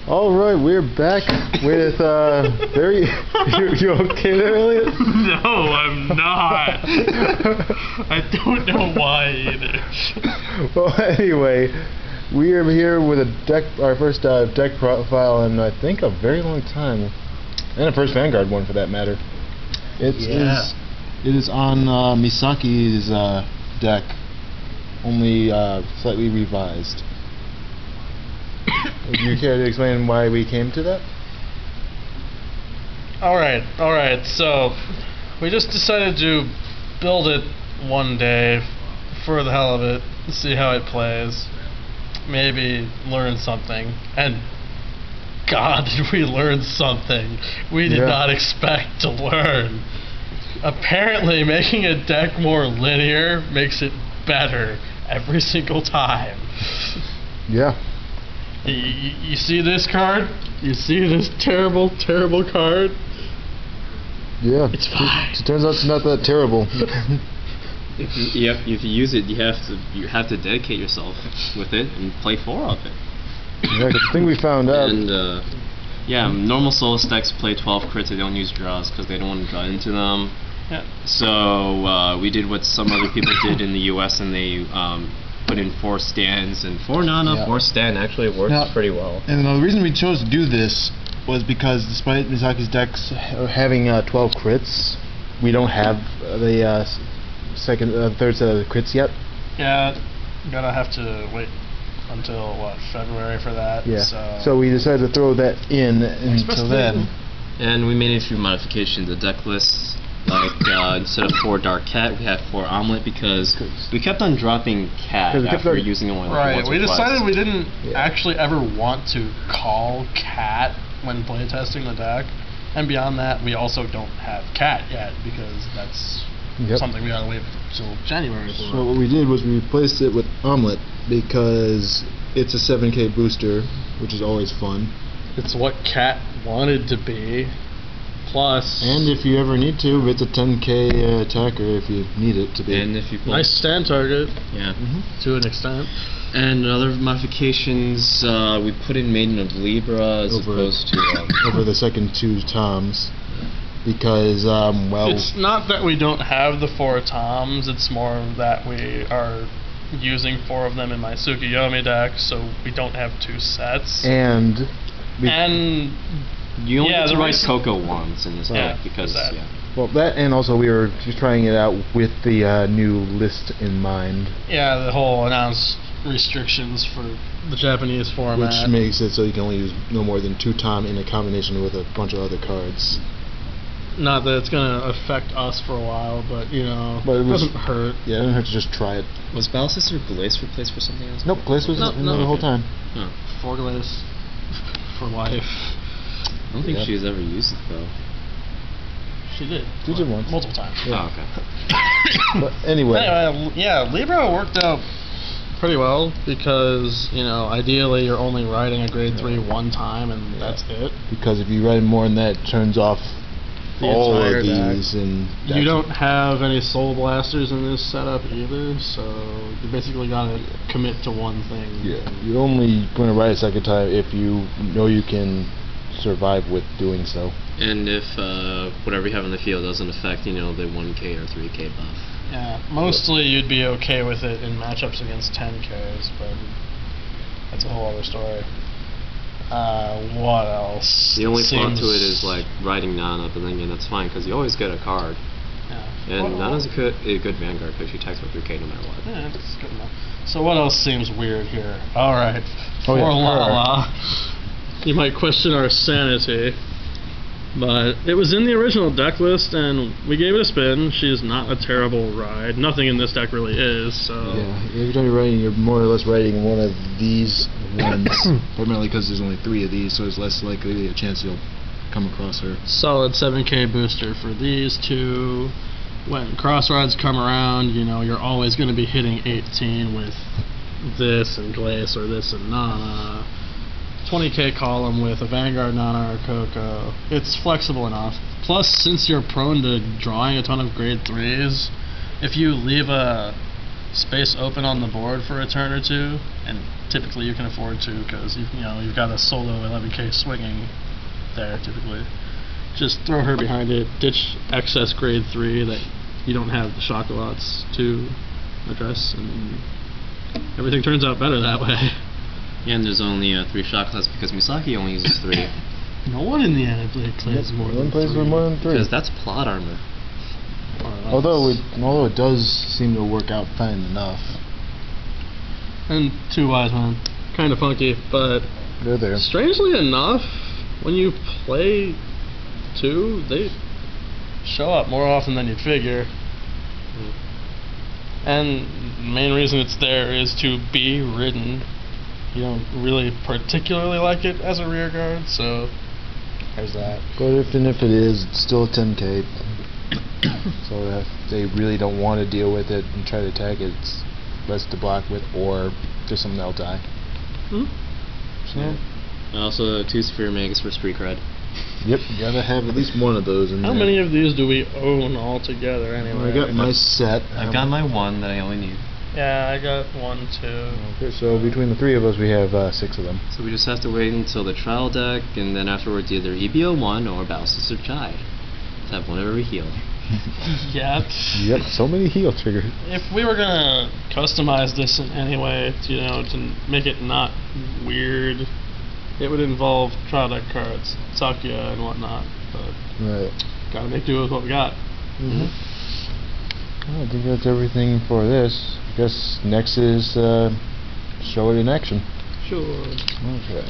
All right, we're back with very. You okay there, Elliot? No, I'm not. I don't know why either. Well, anyway, we are here with a deck, our first deck profile in I think a very long time, and a first Vanguard one for that matter. It is on Misaki's deck, only slightly revised. Would you care to explain why we came to that? Alright, so we just decided to build it one day for the hell of it, see how it plays, maybe learn something, and God, did we learn something we did not expect to learn. Apparently making a deck more linear makes it better every single time. Yeah. You see this card? You see this terrible, terrible card? Yeah. It's fine. It turns out it's not that terrible. If you use it, you have to dedicate yourself with it and play 4 of it. Yeah, 'cause the thing we found out. And normal Solus decks play 12 crits. They don't use draws because they don't want to draw into them. Yeah. So we did what some other people did in the U.S. and they put in 4 stands and 4 nana, 4 stand. Actually, it works pretty well. And the reason we chose to do this was because despite Misaki's decks having 12 crits, we don't have the third set of crits yet. Yeah, gonna have to wait until February for that. Yeah. So we decided to throw that in until then. And we made a few modifications to the deck list. Like instead of 4 Dark Cat, we had 4 Omelet because we kept on dropping Cat after using only like once or we decided twice. we didn't actually ever want to call Cat when playtesting the deck, and beyond that, we also don't have Cat yet because that's something we gotta wait until January for. So what we did was we replaced it with Omelet because it's a 7k booster, which is always fun. It's what Cat wanted to be. Plus, and if you ever need to, it's a 10k attacker if you need it to be. And if you nice stand target. Yeah. To an extent. And other modifications, we put in Maiden of Libra as opposed to over the second 2 toms, because it's not that we don't have the 4 toms. It's more that we are using 4 of them in my Tsukiyomi deck, so we don't have 2 sets. And you only get to write Coco once in this deck because well, that and also we were just trying it out with the new list in mind. Yeah, the whole announced restrictions for the Japanese format, which makes it so you can only use no more than 2 tom in a combination with a bunch of other cards. Not that it's gonna affect us for a while, but it doesn't hurt. Yeah, it doesn't hurt to just try it. Was Battle Sister Glace replaced for something else? Nope, Glace was in the whole time. Oh. 4 Glace for life. I don't think she's ever used it though. She did. She did once. Multiple times. Yeah. Oh, okay. But anyway, Libra worked out pretty well because ideally you're only riding a grade 3 one time and that's it. Because if you ride more than that, it turns off all of these, deck. And you don't have any Soul Blasters in this setup either, so you basically gotta commit to one thing. Yeah, you're only going to ride a second time if you know you can survive with doing so. And if whatever you have in the field doesn't affect, the 1k or 3k buff. Yeah, mostly you'd be okay with it in matchups against 10ks, but that's a whole other story. What else? The only flaw to it is like riding Nana, but then again that's fine because you always get a card. Yeah. And Nana's a good Vanguard because she attacks with 3k no matter what. Yeah, that's good enough. So what else seems weird here? Alright. For yeah, Lala. You might question our sanity, but it was in the original deck list and we gave it a spin. She's not a terrible ride. Nothing in this deck really is, so... Yeah, every time you're riding, you're more or less riding one of these ones. Primarily because there's only 3 of these, so there's less likely a chance you'll come across her. Solid 7k booster for these 2. When cross rides come around, you're always going to be hitting 18 with this and Glace or this and Nana. 20k column with a Vanguard, Nana, or Coco. It's flexible enough. Plus, since you're prone to drawing a ton of grade 3s, if you leave a space open on the board for a turn or 2, and typically you can afford to because you've got a solo 11k swinging there typically. Just throw her behind it, ditch excess grade 3 that you don't have the shock lots to address, and everything turns out better that way. Yeah, and there's only 3 shock lots because Misaki only uses 3. No one in the anime plays more than 3. Because that's plot armor. Although it does seem to work out fine enough. And 2 wise men, kind of funky, but they're there. Strangely enough, when you play 2, they show up more often than you'd figure. And the main reason it's there is to be ridden. You don't really particularly like it as a rear guard, so there's that. But if it is, it's still a 10k. So if they really don't want to deal with it and try to attack it, it's less to block with, or just something that'll die. So. And also 2 sphere megas for street cred. Yep, you gotta have at least one of those in How there. many of these do we own all together anyway? I got my set. I've got my 1 that I only need. Yeah, I got 1 too. Okay, so between the 3 of us, we have 6 of them. So we just have to wait until the trial deck, and then afterwards either EBO1 or Battle Sister Chide. To have one of every heal. Yep, so many heal triggers. If we were gonna customize this in any way, to make it not weird, it would involve trial deck cards, Sakuya and whatnot. But gotta make do with what we got. Well, I think that's everything for this. I guess next is show it in action. Sure. Okay.